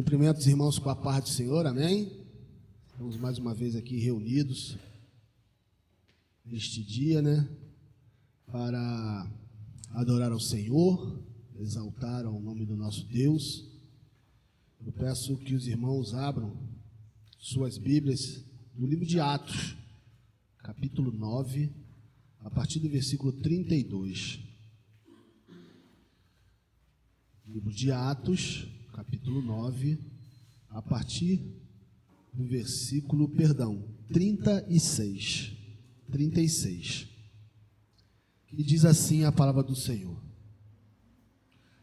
Cumprimento os irmãos com a paz do Senhor, amém? Estamos mais uma vez aqui reunidos neste dia, para adorar ao Senhor, exaltar ao nome do nosso Deus. Eu peço que os irmãos abram suas Bíblias no livro de Atos, capítulo 9, a partir do versículo 32. Livro de Atos, capítulo 9, a partir do versículo, 36. Que diz assim a palavra do Senhor.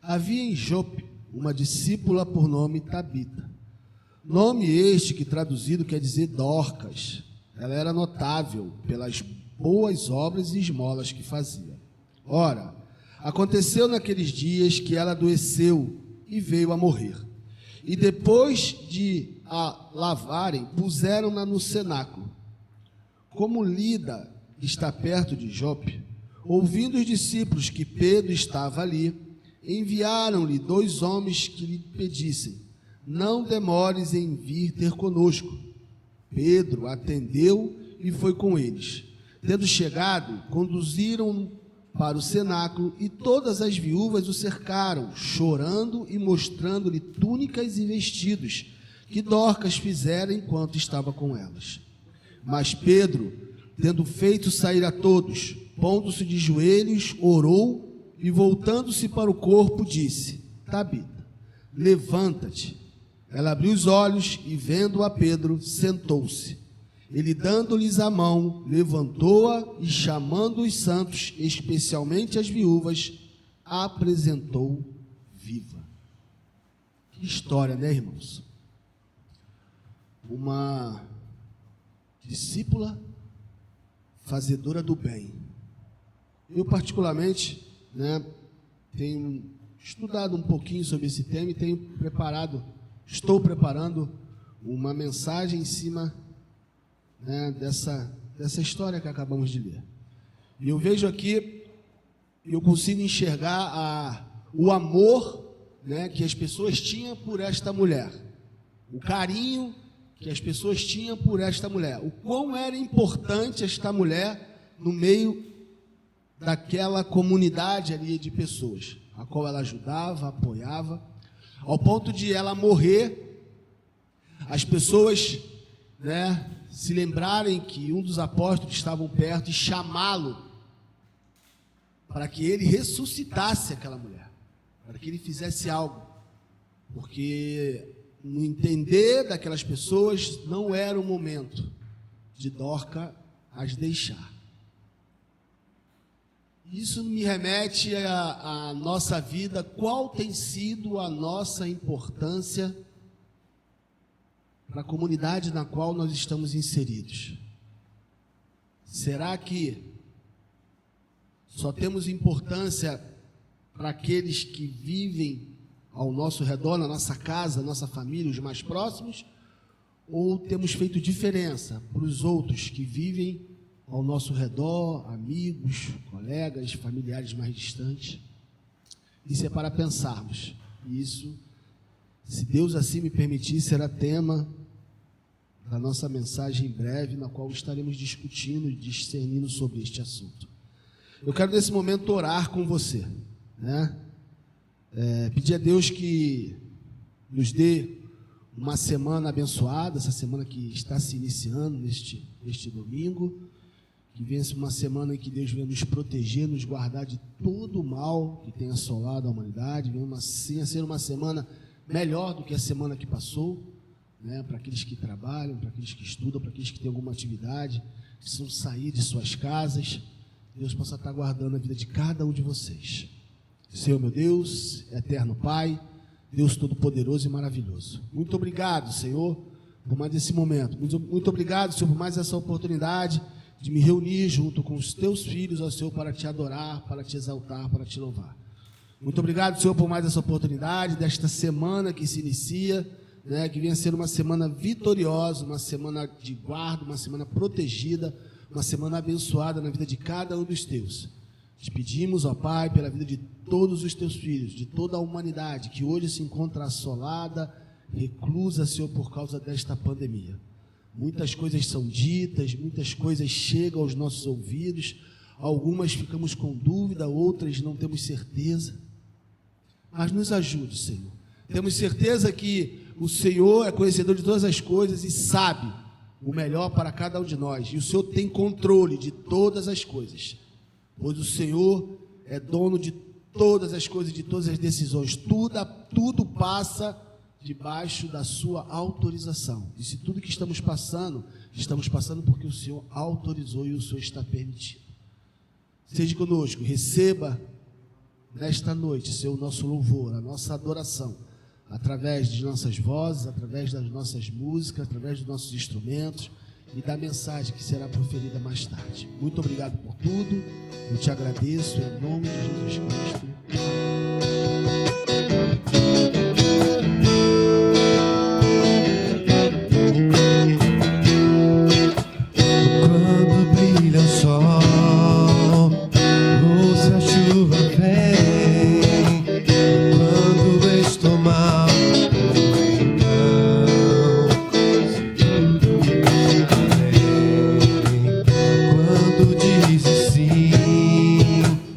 Havia em Jope uma discípula por nome Tabita, nome este que traduzido quer dizer Dorcas. Ela era notável pelas boas obras e esmolas que fazia. Ora, aconteceu naqueles dias que ela adoeceu e veio a morrer. E depois de a lavarem, puseram-na no cenáculo. Como Lida está perto de Jope, ouvindo os discípulos que Pedro estava ali, enviaram-lhe 2 homens que lhe pedissem: não demores em vir ter conosco. Pedro atendeu e foi com eles. Tendo chegado, conduziram-no para o cenáculo, e todas as viúvas o cercaram, chorando e mostrando-lhe túnicas e vestidos que Dorcas fizera enquanto estava com elas. Mas Pedro, tendo feito sair a todos, pondo-se de joelhos, orou e, voltando-se para o corpo, disse: Tabita, levanta-te. Ela abriu os olhos e, vendo a Pedro, sentou-se. Ele, dando-lhes a mão, levantou-a e, chamando os santos, especialmente as viúvas, a apresentou viva. Que história, né, irmãos? Uma discípula fazedora do bem. Eu, particularmente, tenho estudado um pouquinho sobre esse tema e estou preparando uma mensagem em cima dessa história que acabamos de ler. E eu vejo aqui, eu consigo enxergar o amor que as pessoas tinham por esta mulher, o carinho que as pessoas tinham por esta mulher, o quão era importante esta mulher no meio daquela comunidade ali de pessoas, a qual ela ajudava, apoiava, ao ponto de ela morrer, as pessoas, se lembrarem que um dos apóstolos estavam perto e chamá-lo para que ele ressuscitasse aquela mulher, para que ele fizesse algo, porque no entender daquelas pessoas não era o momento de Dorcas as deixar. Isso me remete à nossa vida. Qual tem sido a nossa importância para a comunidade na qual nós estamos inseridos? Será que só temos importância para aqueles que vivem ao nosso redor, na nossa casa, na nossa família, os mais próximos? Ou temos feito diferença para os outros que vivem ao nosso redor, amigos, colegas, familiares mais distantes? Isso é para pensarmos. Isso, se Deus assim me permitir, será tema da nossa mensagem em breve, na qual estaremos discutindo e discernindo sobre este assunto. Eu quero nesse momento orar com você, pedir a Deus que nos dê uma semana abençoada, essa semana que está se iniciando neste domingo, que venha uma semana em que Deus venha nos proteger, nos guardar de todo o mal que tem assolado a humanidade, venha assim a ser uma semana melhor do que a semana que passou, para aqueles que trabalham, para aqueles que estudam, para aqueles que têm alguma atividade, que precisam sair de suas casas. Deus possa estar guardando a vida de cada um de vocês. Senhor meu Deus, eterno Pai, Deus todo-poderoso e maravilhoso, muito obrigado, Senhor, por mais esse momento. Muito obrigado, Senhor, por mais essa oportunidade de me reunir junto com os teus filhos, ó Senhor, para te adorar, para te exaltar, para te louvar. Muito obrigado, Senhor, por mais essa oportunidade desta semana que se inicia, que venha ser uma semana vitoriosa, uma semana de guarda, uma semana protegida, uma semana abençoada na vida de cada um dos teus. Te pedimos, ó Pai, pela vida de todos os teus filhos, de toda a humanidade que hoje se encontra assolada reclusa, Senhor, por causa desta pandemia. Muitas coisas são ditas, muitas coisas chegam aos nossos ouvidos, algumas ficamos com dúvida, outras não temos certeza. Mas nos ajude, Senhor. Temos certeza que o Senhor é conhecedor de todas as coisas e sabe o melhor para cada um de nós. E o Senhor tem controle de todas as coisas, pois o Senhor é dono de todas as coisas, de todas as decisões. Tudo passa debaixo da sua autorização. E se tudo que estamos passando porque o Senhor autorizou e o Senhor está permitindo. Seja conosco, receba nesta noite, Senhor, o nosso louvor, a nossa adoração, através de nossas vozes, através das nossas músicas, através dos nossos instrumentos e da mensagem que será proferida mais tarde. Muito obrigado por tudo, eu te agradeço em nome de Jesus Cristo. Quando brilha o sol, ou se a chuva vem, quando estou mal, quando dizes sim,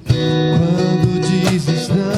quando dizes não.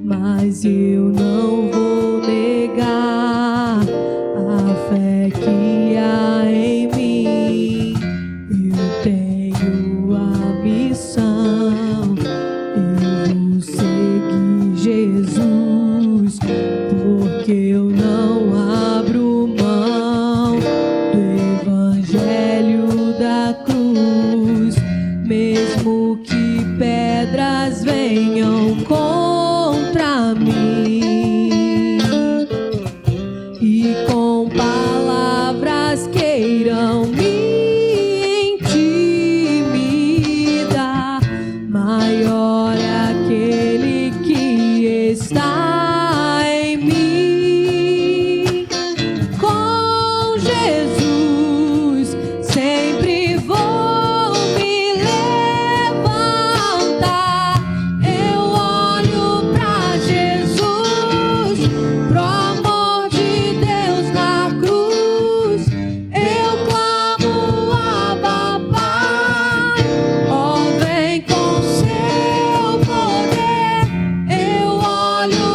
mas eu não vou negar a fé que há em mim. Eu tenho a missão, eu vou seguir Jesus, porque eu não abro mão do evangelho da cruz, mesmo que pedras venham contra mim e com palavras queiram me intimidar. Maior é aquele que está em mim. Com Jesus sempre vou me levantar. Eu olho pra Jesus, pro amor de Deus na cruz. Eu clamo, Abba, Pai, ó, vem com seu poder. Eu olho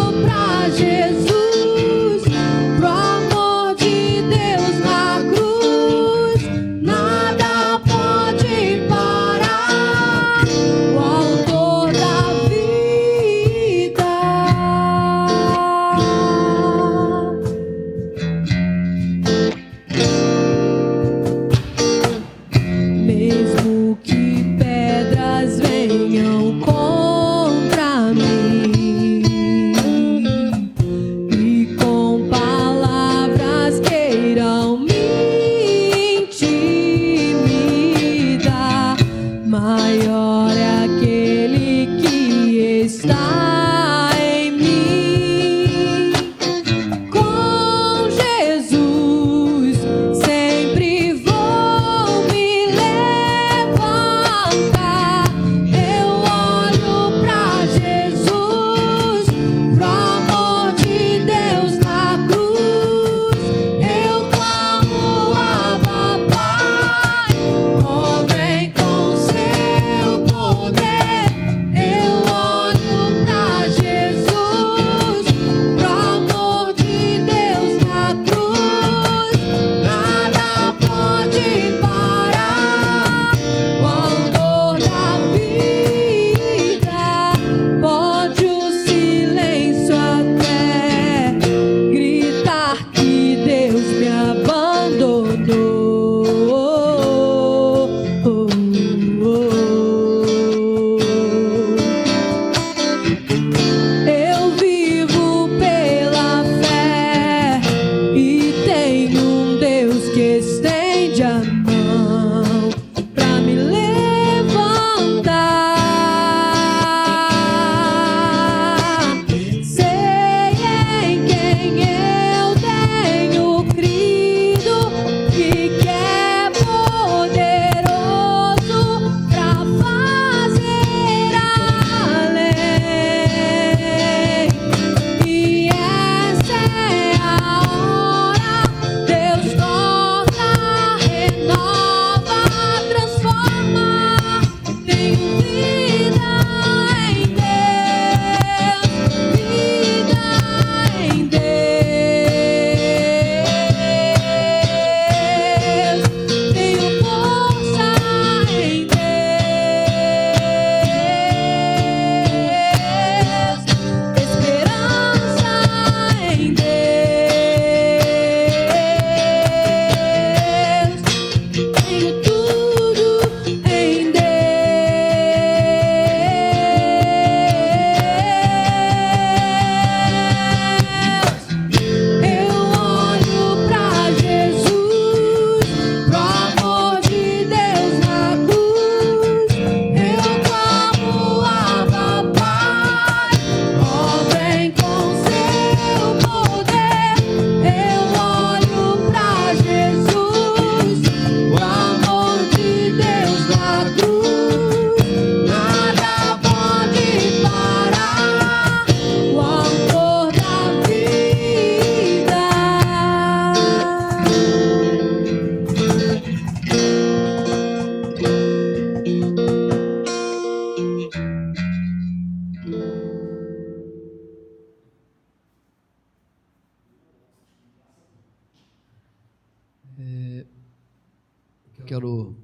quero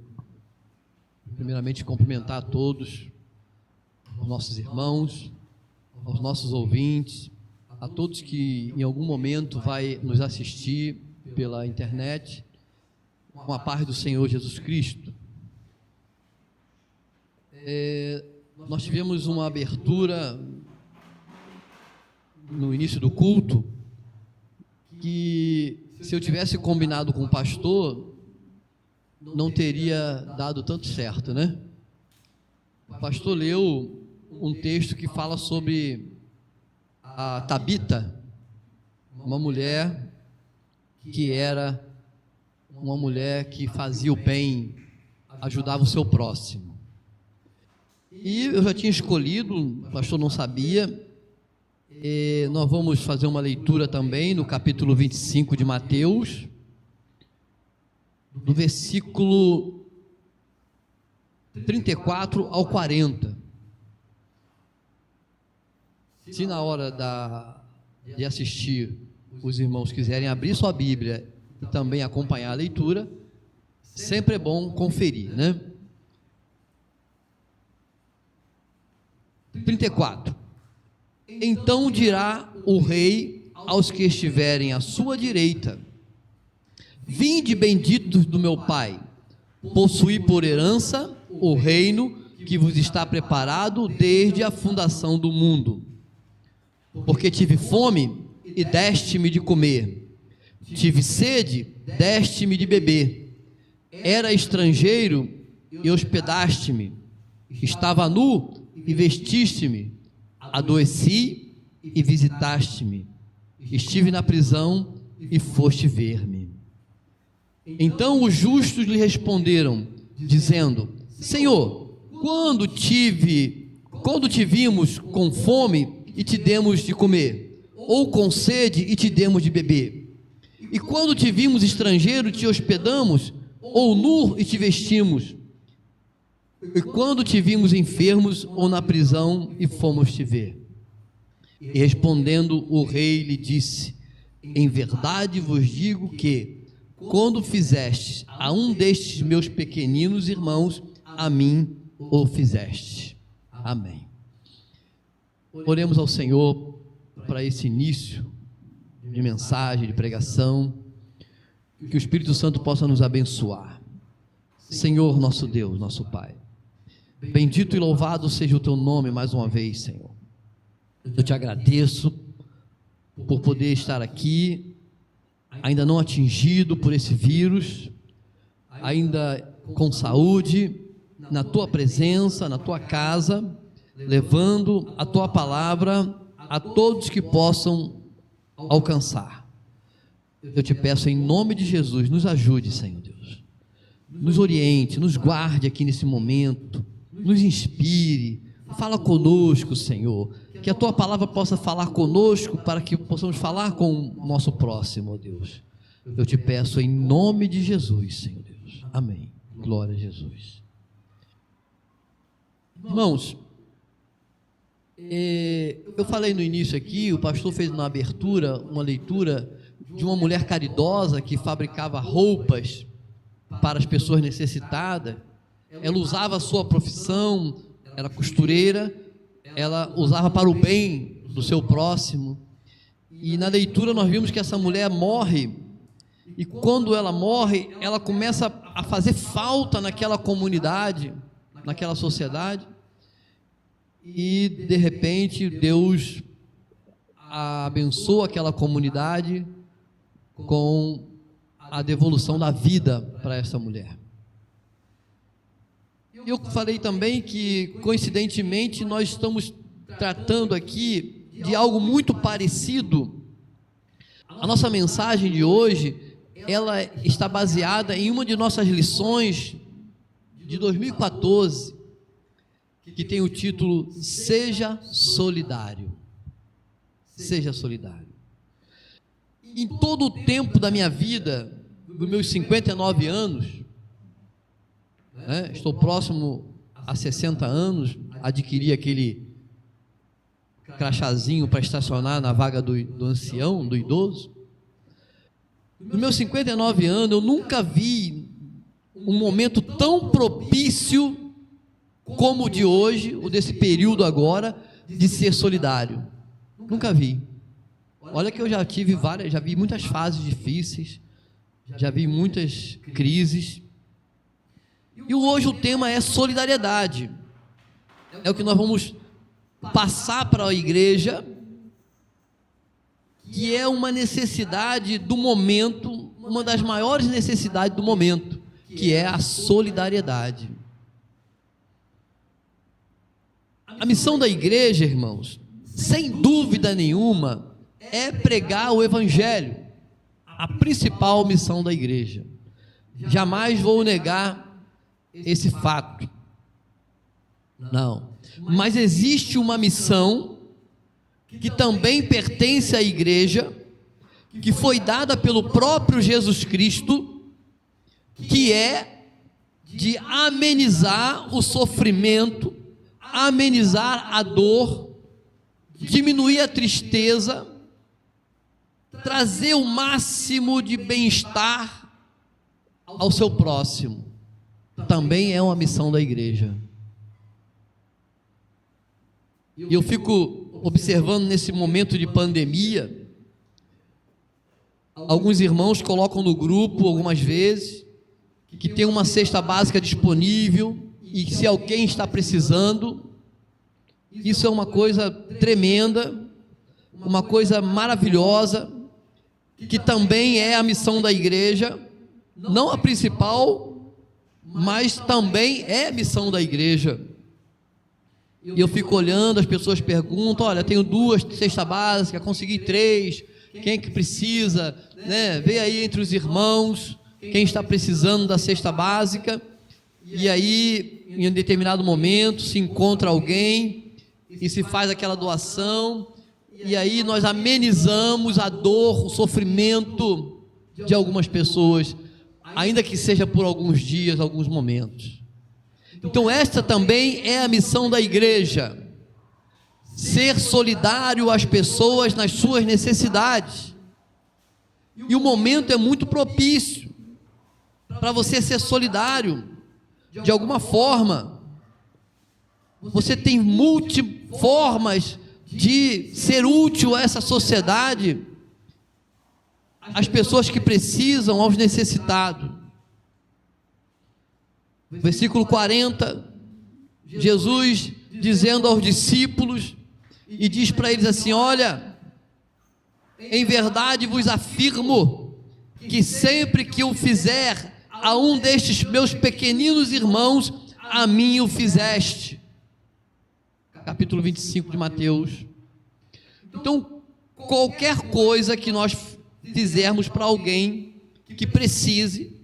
primeiramente cumprimentar a todos, os nossos irmãos, aos nossos ouvintes, a todos que em algum momento vai nos assistir pela internet, com a paz do Senhor Jesus Cristo. Nós tivemos uma abertura no início do culto que, se eu tivesse combinado com o pastor, não teria dado tanto certo, né? O pastor leu um texto que fala sobre a Tabita, uma mulher que era uma mulher que fazia o bem, ajudava o seu próximo. E eu já tinha escolhido, o pastor não sabia, e nós vamos fazer uma leitura também no capítulo 25 de Mateus, do versículo 34 ao 40. Se na hora de assistir os irmãos quiserem abrir sua Bíblia e também acompanhar a leitura, sempre é bom conferir, né? 34. Então dirá o rei aos que estiverem à sua direita: vinde, benditos do meu Pai, possuí por herança o reino que vos está preparado desde a fundação do mundo. Porque tive fome e deste-me de comer, tive sede, deste-me de beber, era estrangeiro e hospedaste-me, estava nu e vestiste-me, adoeci e visitaste-me, estive na prisão e foste ver-me. Então os justos lhe responderam, dizendo: Senhor, quando te vimos com fome e te demos de comer, ou com sede e te demos de beber? E quando te vimos estrangeiro, te hospedamos, ou nu e te vestimos? E quando te vimos enfermos ou na prisão e fomos te ver? E respondendo o rei lhe disse: em verdade vos digo que, quando fizestes a um destes meus pequeninos irmãos, a mim o fizestes. Amém. Oremos ao Senhor para esse início de mensagem, de pregação, que o Espírito Santo possa nos abençoar. Senhor, nosso Deus, nosso Pai, bendito e louvado seja o teu nome mais uma vez, Senhor. Eu te agradeço por poder estar aqui, ainda não atingido por esse vírus, ainda com saúde, na tua presença, na tua casa, levando a tua palavra a todos que possam alcançar. Eu te peço em nome de Jesus, nos ajude, Senhor Deus, nos oriente, nos guarde aqui nesse momento, nos inspire, fala conosco, Senhor, que a tua palavra possa falar conosco para que possamos falar com o nosso próximo, ó Deus. Eu te peço em nome de Jesus, Senhor Deus. Amém. Glória a Jesus. Irmãos, eu falei no início aqui, o pastor fez na abertura uma leitura de uma mulher caridosa que fabricava roupas para as pessoas necessitadas. Ela usava a sua profissão, era costureira, ela usava para o bem do seu próximo. E na leitura nós vimos que essa mulher morre, e quando ela morre, ela começa a fazer falta naquela comunidade, naquela sociedade, e de repente Deus abençoa aquela comunidade com a devolução da vida para essa mulher. Eu falei também que, coincidentemente, nós estamos tratando aqui de algo muito parecido. A nossa mensagem de hoje, ela está baseada em uma de nossas lições de 2014, que tem o título Seja Solidário. Seja solidário. Em todo o tempo da minha vida, dos meus 59 anos, estou próximo a 60 anos, adquiri aquele crachazinho para estacionar na vaga do ancião, do idoso. Nos meus 59 anos, eu nunca vi um momento tão propício como o de hoje, ou desse período agora, de ser solidário. Nunca vi. Olha que eu já vi muitas fases difíceis, já vi muitas crises. E hoje o tema é solidariedade. É o que nós vamos passar para a igreja, que é uma necessidade do momento, uma das maiores necessidades do momento, que é a solidariedade. A missão da igreja, irmãos, sem dúvida nenhuma, é pregar o evangelho, a principal missão da igreja. Jamais vou negar esse fato. Não. Mas existe uma missão que também pertence à igreja, que foi dada pelo próprio Jesus Cristo, que é de amenizar o sofrimento, amenizar a dor, diminuir a tristeza, trazer o máximo de bem-estar ao seu próximo. Também é uma missão da igreja. E eu fico observando nesse momento de pandemia, alguns irmãos colocam no grupo algumas vezes que tem uma cesta básica disponível e se alguém está precisando. Isso é uma coisa tremenda, uma coisa maravilhosa, que também é a missão da igreja, não a principal, mas também é a missão da igreja. E eu fico olhando, as pessoas perguntam: olha, tenho 2 cestas básicas, consegui 3, quem é que precisa, né? Vê aí entre os irmãos quem está precisando da cesta básica. E aí, em um determinado momento, se encontra alguém e se faz aquela doação, e aí nós amenizamos a dor, o sofrimento de algumas pessoas, ainda que seja por alguns dias, alguns momentos. Então esta também é a missão da igreja, ser solidário às pessoas nas suas necessidades. E o momento é muito propício para você ser solidário de alguma forma. Você tem multiformas de ser útil a essa sociedade, às pessoas que precisam, aos necessitados. Versículo 40, Jesus dizendo aos discípulos, e diz para eles assim: olha, em verdade vos afirmo, que sempre que o fizer a um destes meus pequeninos irmãos, a mim o fizeste. Capítulo 25 de Mateus. Então, qualquer coisa que nós fizermos para alguém que precise,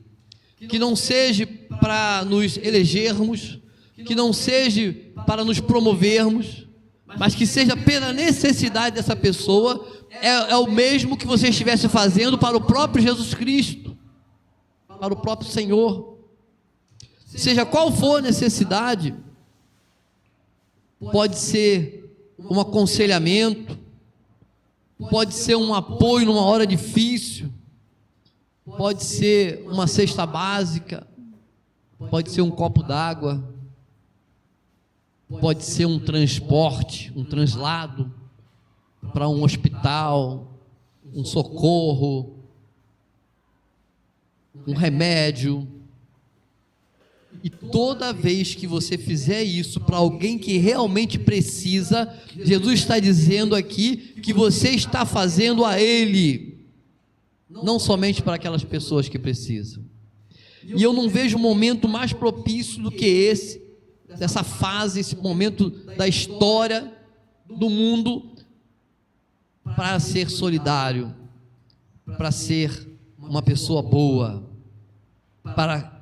que não seja para nos elegermos, que não seja para nos promovermos, mas que seja pela necessidade dessa pessoa, é o mesmo que você estivesse fazendo para o próprio Jesus Cristo, para o próprio Senhor. Seja qual for a necessidade, pode ser um aconselhamento, pode ser um apoio numa hora difícil, pode ser uma cesta básica, pode ser um copo d'água, pode ser um transporte, um translado para um hospital, um socorro, um remédio. E toda vez que você fizer isso para alguém que realmente precisa, Jesus está dizendo aqui que você está fazendo a Ele, não somente para aquelas pessoas que precisam. E eu não vejo momento mais propício do que esse, dessa fase, esse momento da história do mundo, para ser solidário, para ser uma pessoa boa, para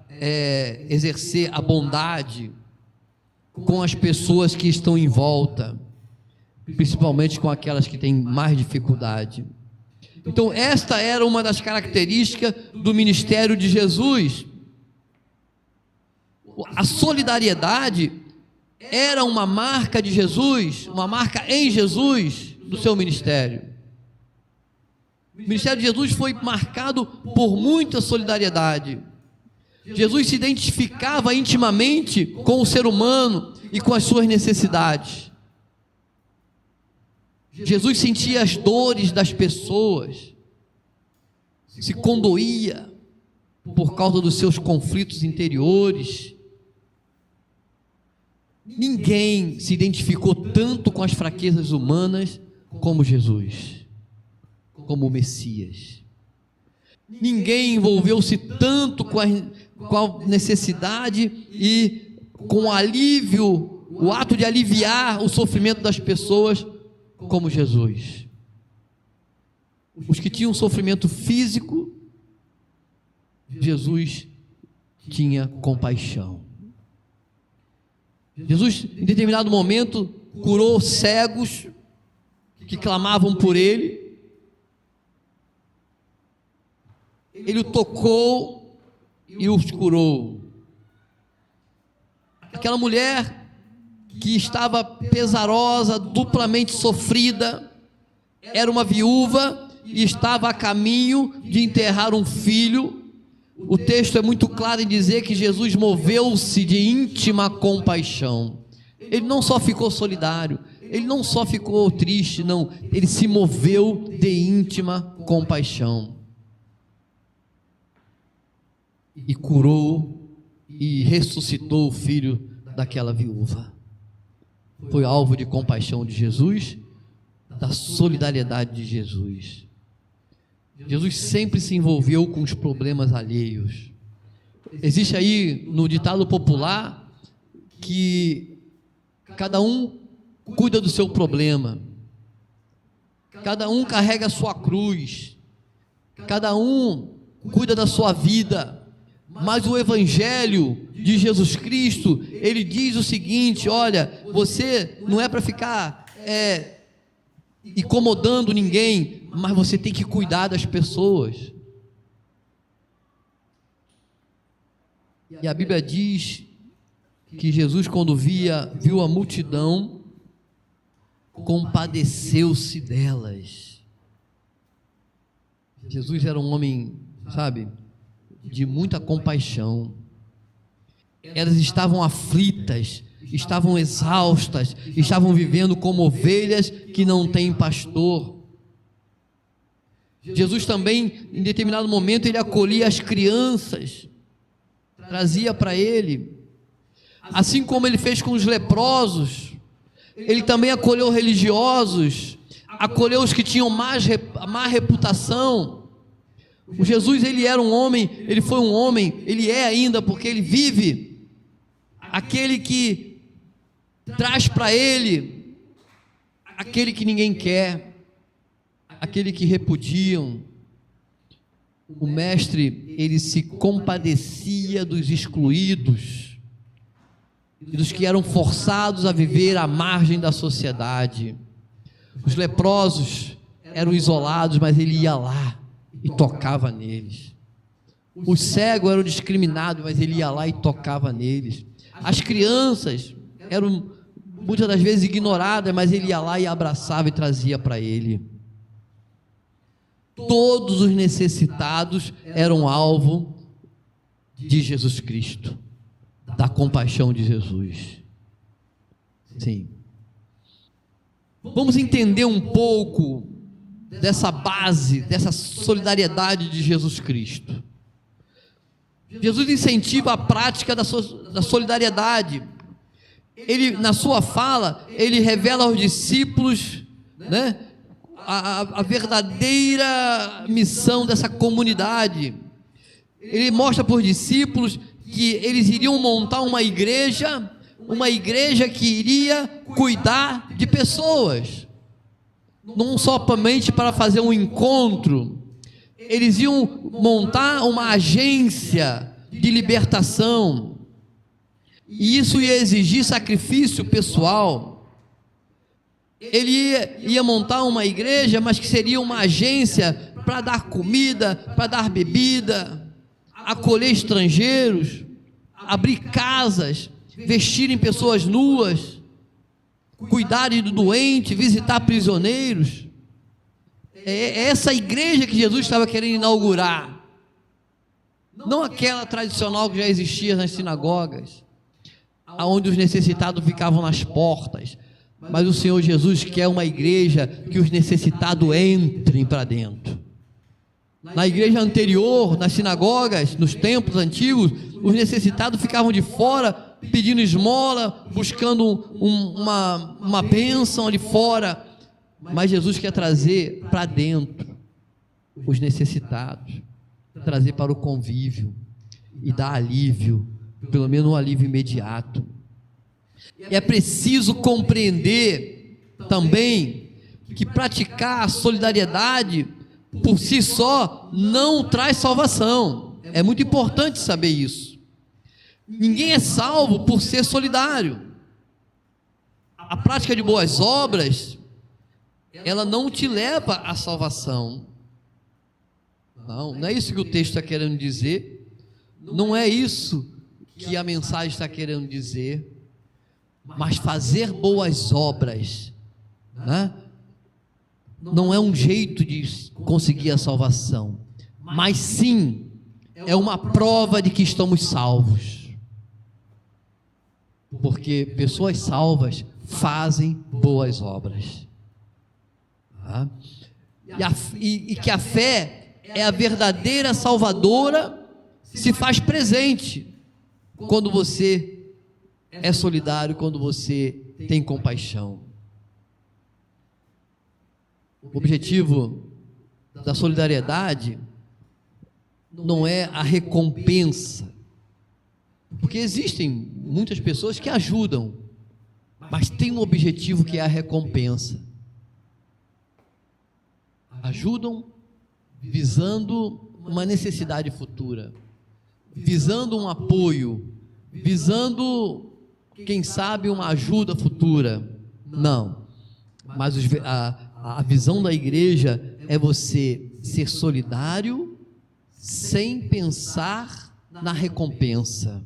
exercer a bondade com as pessoas que estão em volta, principalmente com aquelas que têm mais dificuldade. Então esta era uma das características do ministério de Jesus. A solidariedade era uma marca de Jesus, uma marca em Jesus do seu ministério. O ministério de Jesus foi marcado por muita solidariedade. Jesus se identificava intimamente com o ser humano e com as suas necessidades. Jesus sentia as dores das pessoas, se condoía por causa dos seus conflitos interiores. Ninguém se identificou tanto com as fraquezas humanas como Jesus, como o Messias. Ninguém envolveu-se tanto com a necessidade e com o alívio, o ato de aliviar o sofrimento das pessoas como Jesus. Os que tinham sofrimento físico, Jesus tinha compaixão. Jesus, em determinado momento, curou cegos que clamavam por Ele. Ele o tocou e os curou. Aquela mulher que estava pesarosa, duplamente sofrida, era uma viúva e estava a caminho de enterrar um filho. O texto é muito claro em dizer que Jesus moveu-se de íntima compaixão. Ele não só ficou solidário, ele não só ficou triste, não, ele se moveu de íntima compaixão. E curou e ressuscitou o filho daquela viúva. Foi alvo de compaixão de Jesus, da solidariedade de Jesus. Jesus sempre se envolveu com os problemas alheios. Existe aí no ditado popular que cada um cuida do seu problema, cada um carrega a sua cruz, cada um cuida da sua vida. Mas o Evangelho de Jesus Cristo, ele diz o seguinte: olha, você não é para ficar incomodando ninguém, mas você tem que cuidar das pessoas. E a Bíblia diz que Jesus, quando viu a multidão, compadeceu-se delas. Jesus era um homem, sabe, de muita compaixão. Elas estavam aflitas, estavam exaustas, estavam vivendo como ovelhas que não têm pastor. Jesus também, em determinado momento, ele acolhia as crianças, trazia para ele, assim como ele fez com os leprosos. Ele também acolheu religiosos, acolheu os que tinham má reputação. O Jesus, ele era um homem, ele foi um homem, ele é ainda, porque ele vive, aquele que traz para ele aquele que ninguém quer, aquele que repudiam. O mestre, ele se compadecia dos excluídos e dos que eram forçados a viver à margem da sociedade. Os leprosos eram isolados, mas ele ia lá e tocava neles. Os cegos eram discriminados, mas ele ia lá e tocava neles. As crianças eram muitas das vezes ignoradas, mas ele ia lá e abraçava e trazia para ele. Todos os necessitados eram alvo de Jesus Cristo, da compaixão de Jesus. Sim. Vamos entender um pouco dessa base, dessa solidariedade de Jesus Cristo. Jesus incentiva a prática da solidariedade. Ele, na sua fala, ele revela aos discípulos, né, a verdadeira missão dessa comunidade. Ele mostra para os discípulos que eles iriam montar uma igreja que iria cuidar de pessoas, não somente para fazer um encontro. Eles iam montar uma agência de libertação, e isso ia exigir sacrifício pessoal. Ele ia montar uma igreja, mas que seria uma agência para dar comida, para dar bebida, acolher estrangeiros, abrir casas, vestirem pessoas nuas, cuidarem do doente, visitar prisioneiros. É essa igreja que Jesus estava querendo inaugurar. não aquela tradicional que já existia nas sinagogas, onde os necessitados ficavam nas portas, mas o Senhor Jesus quer uma igreja que os necessitados entrem para dentro. Na igreja anterior, nas sinagogas, nos templos antigos, os necessitados ficavam de fora pedindo esmola, buscando uma bênção ali fora, mas Jesus quer trazer para dentro os necessitados, trazer para o convívio e dar alívio, pelo menos um alívio imediato. E é preciso compreender também que praticar a solidariedade por si só não traz salvação. É muito importante saber isso. Ninguém é salvo por ser solidário. A prática de boas obras, ela não te leva à salvação. Não é isso que o texto está querendo dizer. Não é isso que a mensagem está querendo dizer. Mas fazer boas obras, né, não é um jeito de conseguir a salvação, mas sim é uma prova de que estamos salvos, porque pessoas salvas fazem boas obras, tá? E que a fé é a verdadeira salvadora, se faz presente quando você é solidário, quando você tem compaixão. O objetivo da solidariedade não é a recompensa, porque existem muitas pessoas que ajudam, mas tem um objetivo que é a recompensa. Ajudam visando uma necessidade futura, visando um apoio, visando, quem sabe, uma ajuda futura. Não, mas a visão da igreja é você ser solidário sem pensar na recompensa.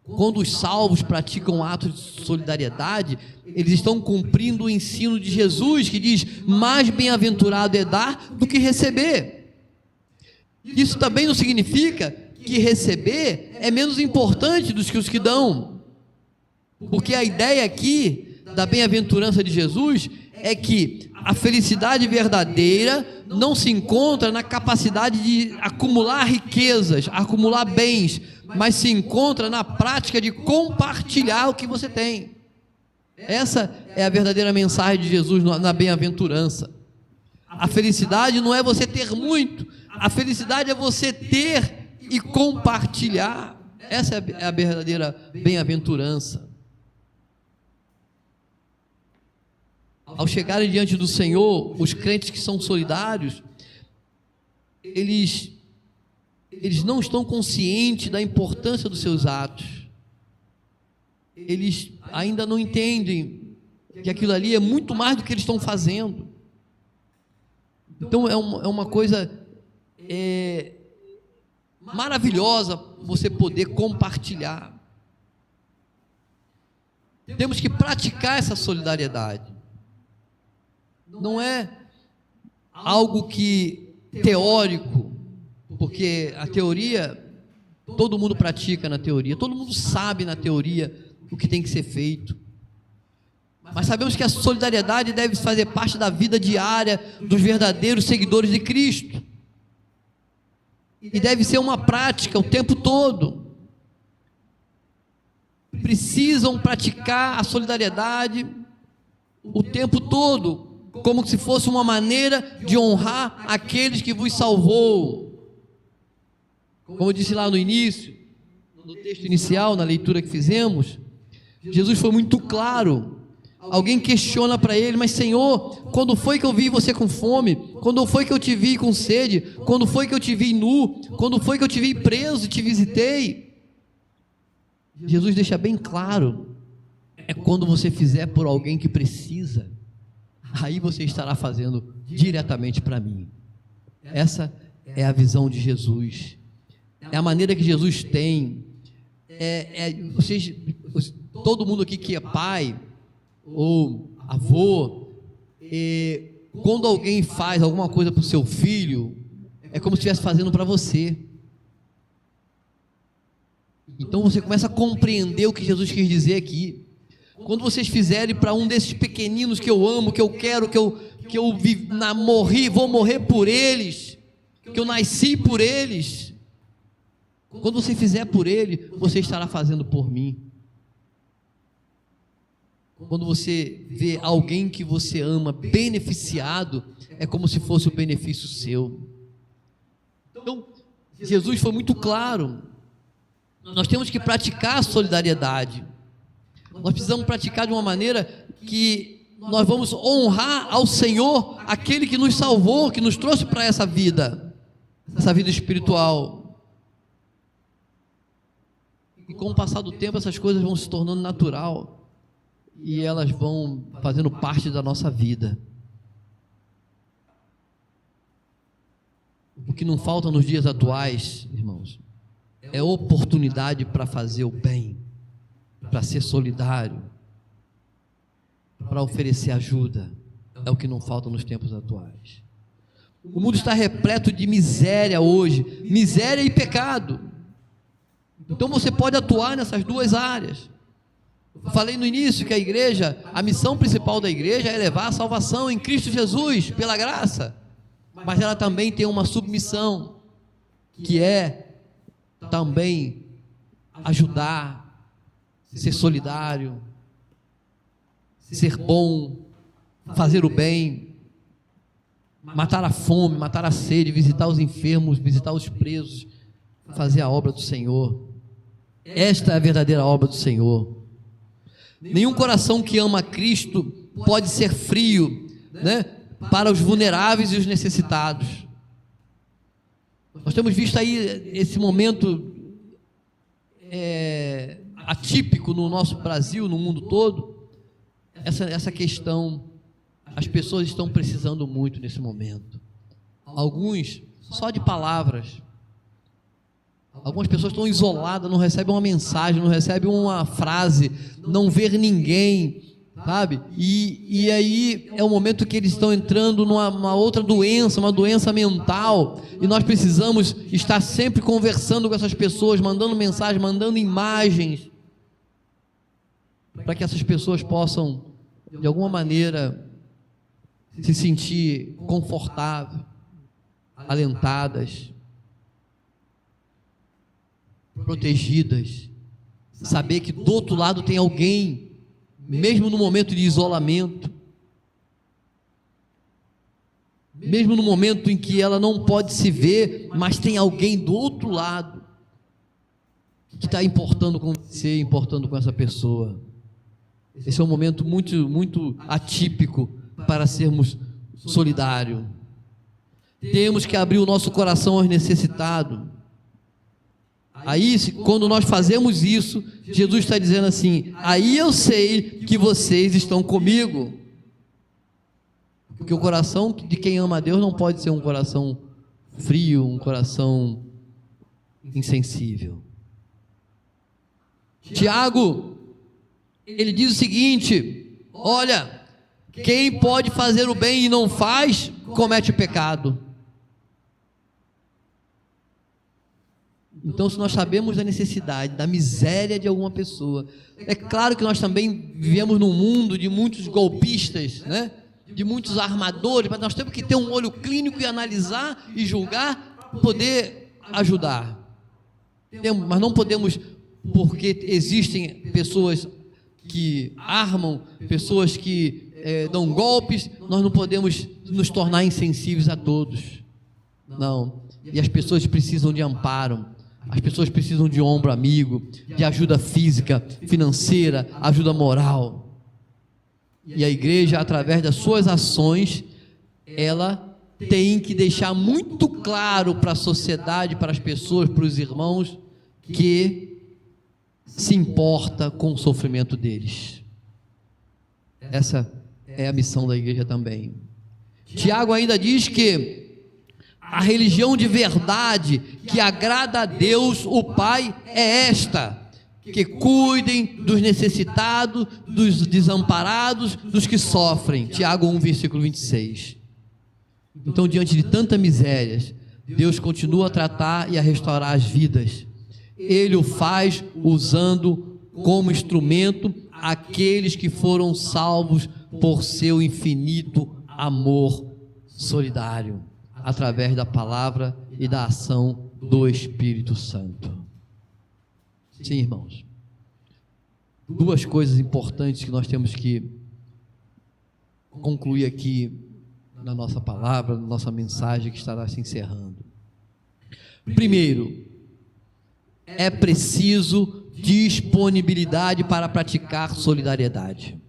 Quando os salvos praticam atos de solidariedade, eles estão cumprindo o ensino de Jesus, que diz: mais bem-aventurado é dar do que receber. Isso também não significa que receber é menos importante do que os que dão, porque a ideia aqui da bem-aventurança de Jesus é que a felicidade verdadeira não se encontra na capacidade de acumular riquezas, acumular bens, mas se encontra na prática de compartilhar o que você tem. Essa é a verdadeira mensagem de Jesus na bem-aventurança. A felicidade não é você ter muito, a felicidade é você ter e compartilhar. Essa é a verdadeira bem-aventurança. Ao chegarem diante do Senhor, os crentes que são solidários, eles não estão conscientes da importância dos seus atos. Eles ainda não entendem que aquilo ali é muito mais do que eles estão fazendo. Então é uma coisa maravilhosa você poder compartilhar. Temos que praticar essa solidariedade. Não é algo que teórico, porque a teoria, todo mundo pratica na teoria, todo mundo sabe na teoria o que tem que ser feito. Mas sabemos que a solidariedade deve fazer parte da vida diária dos verdadeiros seguidores de Cristo. E deve ser uma prática o tempo todo. Precisam praticar a solidariedade o tempo todo, como se fosse uma maneira de honrar aqueles que vos salvou. Como eu disse lá no início, no texto inicial, na leitura que fizemos, Jesus foi muito claro. Alguém questiona para ele: mas Senhor, quando foi que eu vi você com fome? Quando foi que eu te vi com sede? Quando foi que eu te vi nu? Quando foi que eu te vi preso e te visitei? Jesus deixa bem claro: é quando você fizer por alguém que precisa, aí você estará fazendo diretamente para mim. Essa é a visão de Jesus, é a maneira que Jesus tem. Todo mundo aqui que é pai ou avô, quando alguém faz alguma coisa para o seu filho, é como se estivesse fazendo para você. Então você começa a compreender o que Jesus quis dizer aqui. Quando vocês fizerem para um desses pequeninos que eu amo, que eu quero, que eu morri, vou morrer por eles, que eu nasci por eles, quando você fizer por ele, você estará fazendo por mim. Quando você vê alguém que você ama beneficiado, é como se fosse o benefício seu. Então, Jesus foi muito claro. Nós temos que praticar a solidariedade. Nós precisamos praticar de uma maneira que nós vamos honrar ao Senhor, aquele que nos salvou, que nos trouxe para essa vida espiritual. E com o passar do tempo, essas coisas vão se tornando natural e elas vão fazendo parte da nossa vida. O que não falta nos dias atuais, irmãos, é oportunidade para fazer o bem, para ser solidário, para oferecer ajuda. É o que não falta nos tempos atuais. O mundo está repleto de miséria hoje, miséria e pecado. Então você pode atuar nessas duas áreas. Eu falei no início que a missão principal da igreja é levar a salvação em Cristo Jesus, pela graça. Mas ela também tem uma submissão, que é também ajudar, ser solidário, ser bom, fazer o bem, matar a fome, matar a sede, visitar os enfermos, visitar os presos, fazer a obra do Senhor. Esta é a verdadeira obra do Senhor. Nenhum coração que ama Cristo pode ser frio, né, para os vulneráveis e os necessitados. Nós temos visto aí esse momento atípico no nosso Brasil, no mundo todo, essa questão. As pessoas estão precisando muito nesse momento. Alguns só de palavras. Algumas pessoas estão isoladas, não recebem uma mensagem, não recebem uma frase, não ver ninguém, sabe? E aí é o momento que eles estão entrando numa outra doença, uma doença mental, e nós precisamos estar sempre conversando com essas pessoas, mandando mensagem, mandando imagens, para que essas pessoas possam, de alguma maneira, se sentir confortáveis, alentadas, protegidas, saber que do outro lado tem alguém, mesmo no momento de isolamento, mesmo no momento em que ela não pode se ver, mas tem alguém do outro lado que está importando com você, importando com essa pessoa. Esse é um momento muito, muito atípico para sermos solidários. Temos que abrir o nosso coração aos necessitados. Aí, quando nós fazemos isso, Jesus está dizendo assim: aí eu sei que vocês estão comigo. Porque o coração de quem ama a Deus não pode ser um coração frio, um coração insensível. Tiago, ele diz o seguinte: olha, quem pode fazer o bem e não faz, comete pecado. Então, se nós sabemos da necessidade, da miséria de alguma pessoa, é claro que nós também vivemos num mundo de muitos golpistas, né? De muitos armadores, mas nós temos que ter um olho clínico e analisar e julgar para poder ajudar. Mas não podemos, porque existem pessoas que armam, pessoas que dão golpes, nós não podemos nos tornar insensíveis a todos. Não. E as pessoas precisam de amparo. As pessoas precisam de ombro amigo, de ajuda física, financeira, ajuda moral. E a igreja, através das suas ações, ela tem que deixar muito claro para a sociedade, para as pessoas, para os irmãos, que se importa com o sofrimento deles. Essa é a missão da igreja também. Tiago ainda diz que a religião de verdade que agrada a Deus, o Pai, é esta: que cuidem dos necessitados, dos desamparados, dos que sofrem. Tiago 1, versículo 26. Então, diante de tanta miséria, Deus continua a tratar e a restaurar as vidas. Ele o faz usando como instrumento aqueles que foram salvos por seu infinito amor solidário, através da palavra e da ação do Espírito Santo. Sim, irmãos. Duas coisas importantes que nós temos que concluir aqui na nossa palavra, na nossa mensagem que estará se encerrando. Primeiro, é preciso disponibilidade para praticar solidariedade.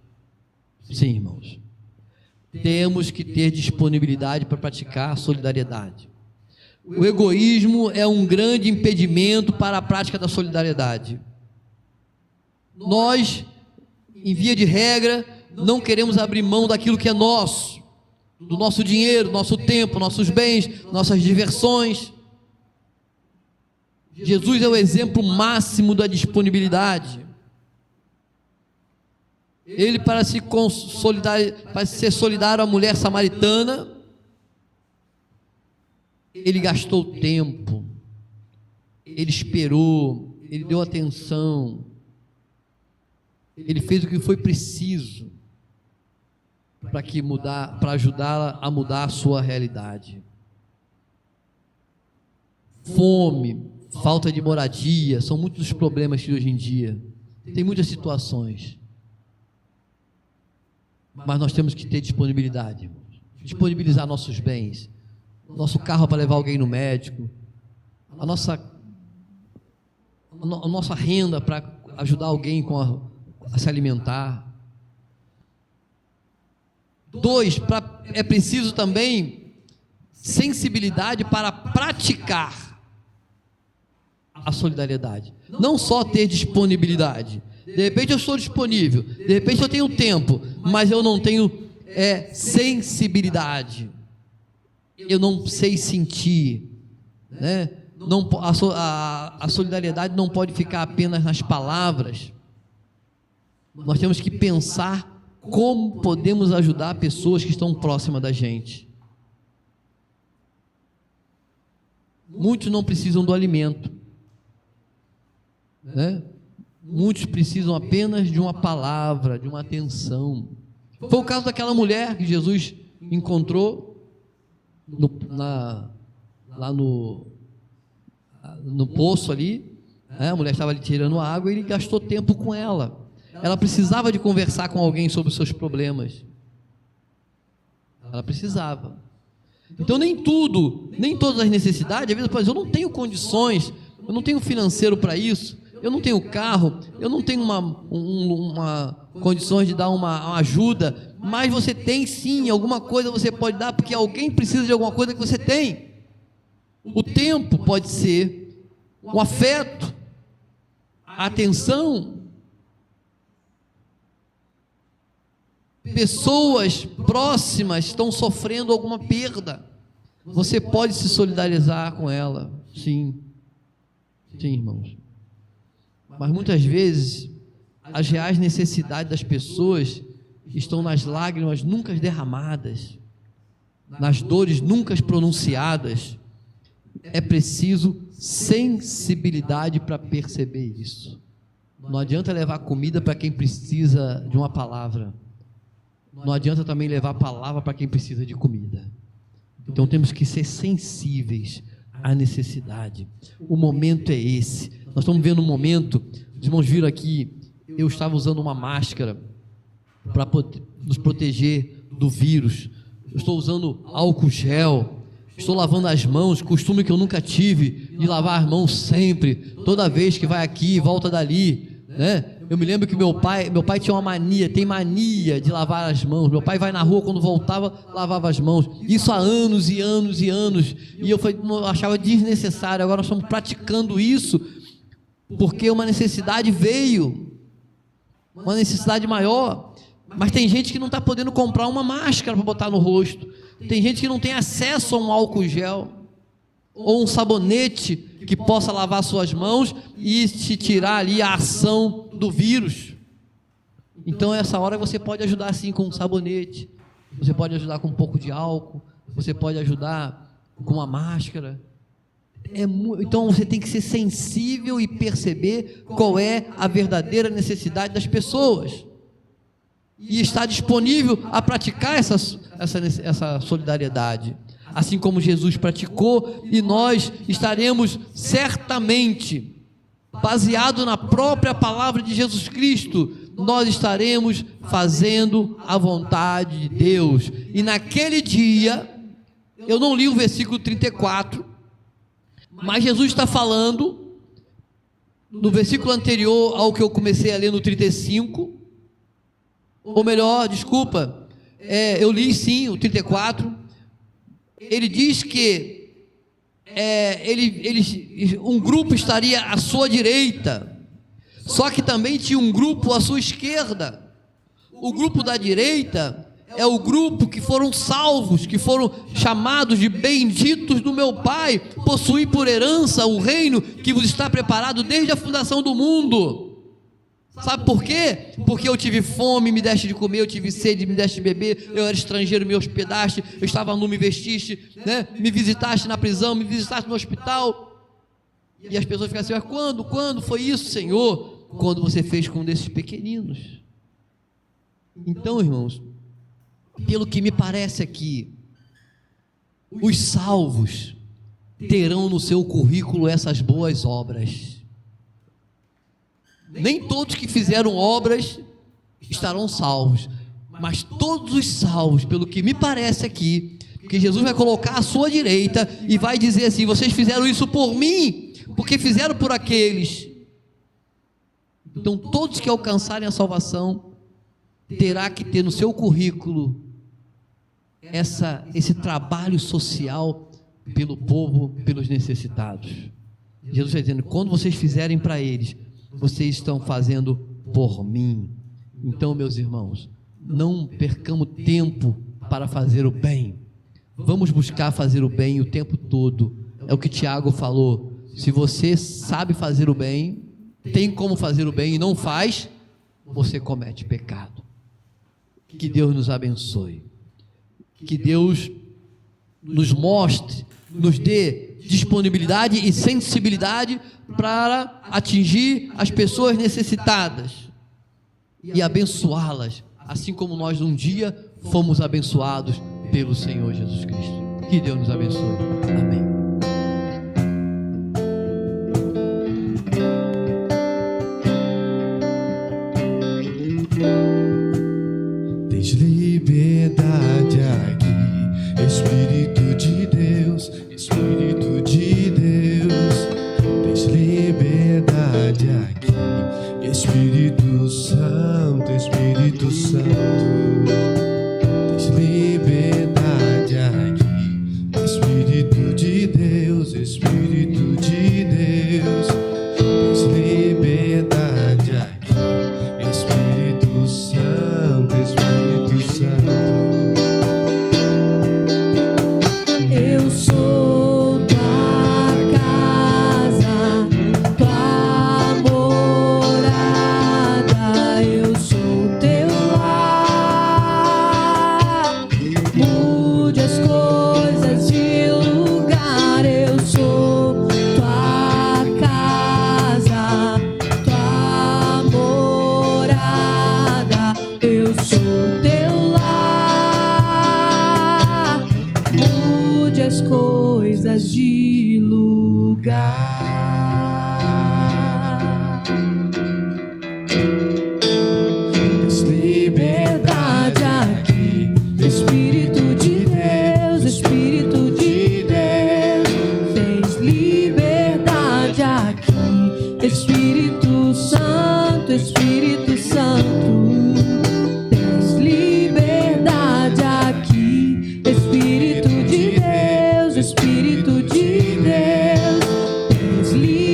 Sim, irmãos. Temos que ter disponibilidade para praticar solidariedade. O egoísmo é um grande impedimento para a prática da solidariedade. Nós, em via de regra, não queremos abrir mão daquilo que é nosso, do nosso dinheiro, nosso tempo, nossos bens, nossas diversões. Jesus é o exemplo máximo da disponibilidade. Ele, para ser solidário à mulher samaritana, ele gastou tempo, ele esperou, ele deu atenção, ele fez o que foi preciso para ajudá-la a mudar a sua realidade. Fome, falta de moradia, são muitos os problemas que hoje em dia, tem muitas situações, mas nós temos que ter disponibilidade, irmãos. Disponibilizar nossos bens, nosso carro para levar alguém no médico, a nossa renda para ajudar alguém a se alimentar. 2, é preciso também sensibilidade para praticar a solidariedade, não só ter disponibilidade. De repente eu estou disponível, de repente eu tenho tempo, mas eu não tenho sensibilidade, eu não sei sentir, né? A solidariedade não pode ficar apenas nas palavras. Nós temos que pensar como podemos ajudar pessoas que estão próximas da gente. Muitos não precisam do alimento, né? Muitos precisam apenas de uma palavra, de uma atenção. Foi o caso daquela mulher que Jesus encontrou lá no poço ali, né? A mulher estava ali tirando água e ele gastou tempo com ela. Ela precisava de conversar com alguém sobre os seus problemas. Ela precisava. Então nem todas as necessidades, às vezes, por exemplo, eu não tenho condições, eu não tenho financeiro para isso, eu não tenho carro, eu não tenho condições de dar uma ajuda, mas você tem sim, alguma coisa você pode dar, porque alguém precisa de alguma coisa que você tem. O tempo pode ser, o afeto, a atenção. Pessoas próximas estão sofrendo alguma perda, você pode se solidarizar com ela, sim, irmãos. Mas muitas vezes as reais necessidades das pessoas estão nas lágrimas nunca derramadas, nas dores nunca pronunciadas. É preciso sensibilidade para perceber isso. Não adianta levar comida para quem precisa de uma palavra, não adianta também levar palavra para quem precisa de comida. Então temos que ser sensíveis à necessidade. O momento é esse. Nós estamos vendo um momento, os irmãos viram aqui, eu estava usando uma máscara para nos proteger do vírus, eu estou usando álcool gel, estou lavando as mãos, costume que eu nunca tive, de lavar as mãos sempre, toda vez que vai aqui e volta dali, né? Eu me lembro que meu pai tinha tem mania de lavar as mãos. Meu pai vai na rua, quando voltava, lavava as mãos. Isso há anos e anos e anos. E eu achava desnecessário. Agora nós estamos praticando isso, porque uma necessidade veio, uma necessidade maior. Mas tem gente que não está podendo comprar uma máscara para botar no rosto. Tem gente que não tem acesso a um álcool gel ou um sabonete que possa lavar suas mãos e te tirar ali a ação do vírus. Então essa hora você pode ajudar sim com um sabonete, você pode ajudar com um pouco de álcool, você pode ajudar com uma máscara. Então você tem que ser sensível e perceber qual é a verdadeira necessidade das pessoas e estar disponível a praticar essa solidariedade, assim como Jesus praticou, e nós estaremos certamente, baseado na própria palavra de Jesus Cristo, nós estaremos fazendo a vontade de Deus. E naquele dia, eu não li o versículo 34, mas Jesus está falando no versículo anterior ao que eu comecei a ler no 35, ou melhor, desculpa, eu li sim o 34. Ele diz que um grupo estaria à sua direita, só que também tinha um grupo à sua esquerda. O grupo da direita é o grupo que foram salvos, que foram chamados de benditos do meu Pai, possuir por herança o reino que vos está preparado desde a fundação do mundo. Sabe por quê? Porque eu tive fome, me deste de comer, eu tive sede, me deste de beber, eu era estrangeiro, me hospedaste, eu estava nu, me vestiste, né? Me visitaste na prisão, me visitaste no hospital. E as pessoas ficam assim: mas quando foi isso, Senhor? Quando você fez com um desses pequeninos. Então, irmãos, pelo que me parece aqui, os salvos terão no seu currículo essas boas obras. Nem todos que fizeram obras estarão salvos, mas todos os salvos, pelo que me parece aqui, que Jesus vai colocar à sua direita e vai dizer assim: vocês fizeram isso por mim, porque fizeram por aqueles. Então todos que alcançarem a salvação terá que ter no seu currículo esse trabalho social pelo povo, pelos necessitados. Jesus está dizendo: quando vocês fizerem para eles, vocês estão fazendo por mim. Então, meus irmãos, não percamos tempo para fazer o bem. Vamos buscar fazer o bem o tempo todo. É o que Tiago falou: se você sabe fazer o bem, tem como fazer o bem e não faz, você comete pecado. Que Deus nos abençoe. Que Deus nos mostre, nos dê disponibilidade e sensibilidade para atingir as pessoas necessitadas e abençoá-las, assim como nós um dia fomos abençoados pelo Senhor Jesus Cristo. Que Deus nos abençoe. Amém. Tens liberdade aqui, Espírito de Deus, Espírito de Deus. Tens liberdade aqui, Espírito Santo, Espírito Santo. Tens liberdade aqui, Espírito de Deus, Espírito de Deus. Tens liberdade aqui, Espírito Santo, Espírito Santo. Eu sou tua casa, tua morada, eu sou teu lar. Mude as coisas de lugar, eu sou tua casa, tua morada, eu sou teu lar. Mude as coisas de lugar. Tens liberdade Aqui, Espírito de Deus, Espírito de Deus, tens liberdade aqui, Espírito Santo, Espírito Santo, tens liberdade aqui, Espírito de Deus, Espírito de Deus, tens liberdade.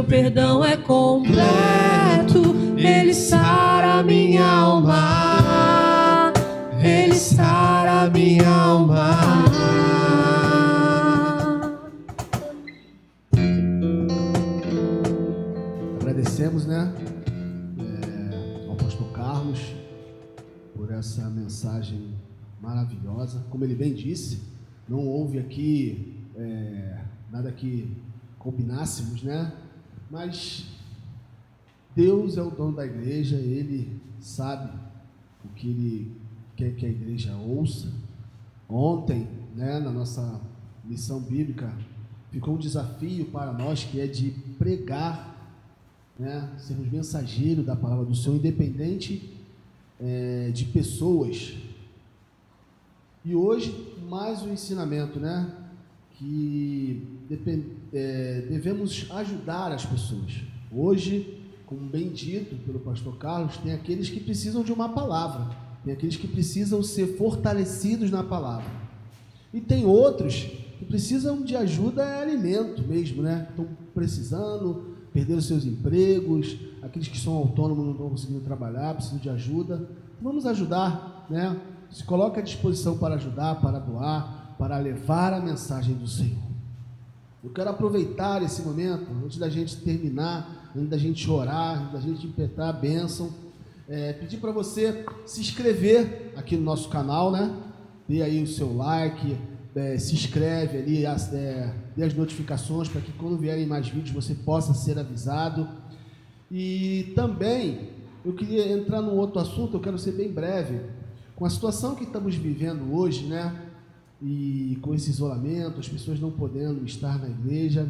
perdão é completo, Ele sara minha alma, Ele sara minha alma. Agradecemos, né, ao pastor Carlos por essa mensagem maravilhosa. Como ele bem disse, não houve aqui nada que combinássemos, né? Mas Deus é o dono da igreja, Ele sabe o que Ele quer que a igreja ouça. Ontem, né, na nossa lição bíblica, ficou um desafio para nós, que é de pregar, né, sermos mensageiros da palavra do Senhor, independente de pessoas. E hoje, mais um ensinamento, né, que devemos ajudar as pessoas. Hoje, como bem dito pelo pastor Carlos, tem aqueles que precisam de uma palavra, tem aqueles que precisam ser fortalecidos na palavra, e tem outros que precisam de ajuda, alimento mesmo, né? Estão precisando, perderam seus empregos, aqueles que são autônomos não estão conseguindo trabalhar, precisam de ajuda. Vamos ajudar, né? Se coloca à disposição para ajudar, para doar, para levar a mensagem do Senhor. Eu quero aproveitar esse momento, antes da gente terminar, antes da gente orar, antes da gente impetrar a bênção, pedir para você se inscrever aqui no nosso canal, né? Dê aí o seu like, se inscreve ali, dê as notificações para que quando vierem mais vídeos você possa ser avisado. E também eu queria entrar num outro assunto, eu quero ser bem breve. Com a situação que estamos vivendo hoje, né? E com esse isolamento, as pessoas não podendo estar na igreja,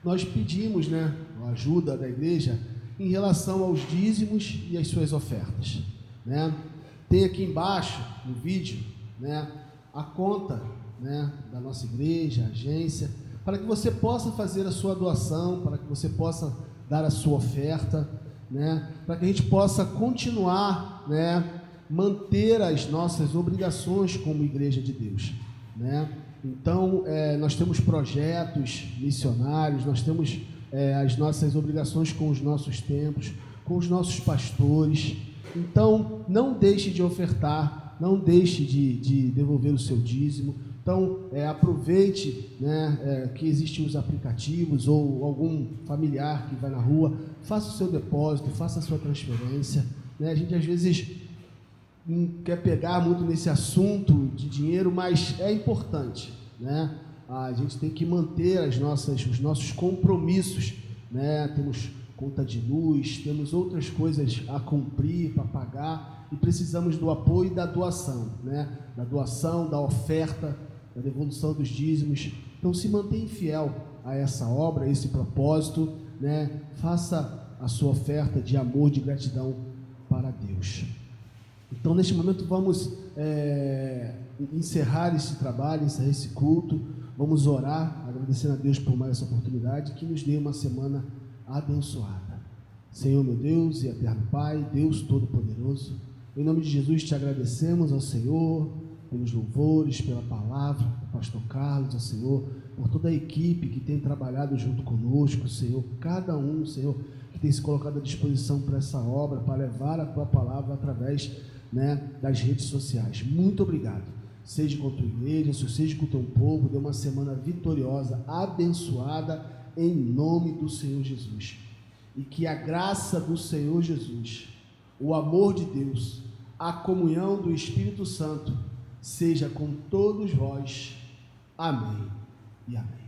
nós pedimos, né, a ajuda da igreja em relação aos dízimos e as suas ofertas, né? Tem aqui embaixo no vídeo, né, a conta, né, da nossa igreja, a agência, para que você possa fazer a sua doação, para que você possa dar a sua oferta, né, para que a gente possa continuar, né, manter as nossas obrigações como igreja de Deus, né? Então, nós temos projetos missionários, nós temos as nossas obrigações com os nossos templos, com os nossos pastores. Então, não deixe de ofertar, não deixe de devolver o seu dízimo. Então, aproveite, né, que existem os aplicativos ou algum familiar que vai na rua, faça o seu depósito, faça a sua transferência, né? A gente às vezes não quer pegar muito nesse assunto de dinheiro, mas é importante, né? A gente tem que manter os nossos compromissos, né? Temos conta de luz, temos outras coisas a cumprir, para pagar, e precisamos do apoio e da doação, né? Da doação, da oferta, da devolução dos dízimos. Então, se mantenha fiel a essa obra, a esse propósito, né? Faça a sua oferta de amor, de gratidão para Deus. Então, neste momento, vamos encerrar esse trabalho, encerrar esse culto. Vamos orar, agradecendo a Deus por mais essa oportunidade, que nos dê uma semana abençoada. Senhor, meu Deus e eterno Pai, Deus Todo-Poderoso, em nome de Jesus te agradecemos ao Senhor pelos louvores, pela palavra do pastor Carlos, ao Senhor, por toda a equipe que tem trabalhado junto conosco, Senhor, cada um, Senhor, que tem se colocado à disposição para essa obra, para levar a tua palavra através, né, das redes sociais. Muito obrigado. Seja com a tua igreja, seja com o teu povo, dê uma semana vitoriosa, abençoada, em nome do Senhor Jesus. E que a graça do Senhor Jesus, o amor de Deus, a comunhão do Espírito Santo, seja com todos vós. Amém e amém.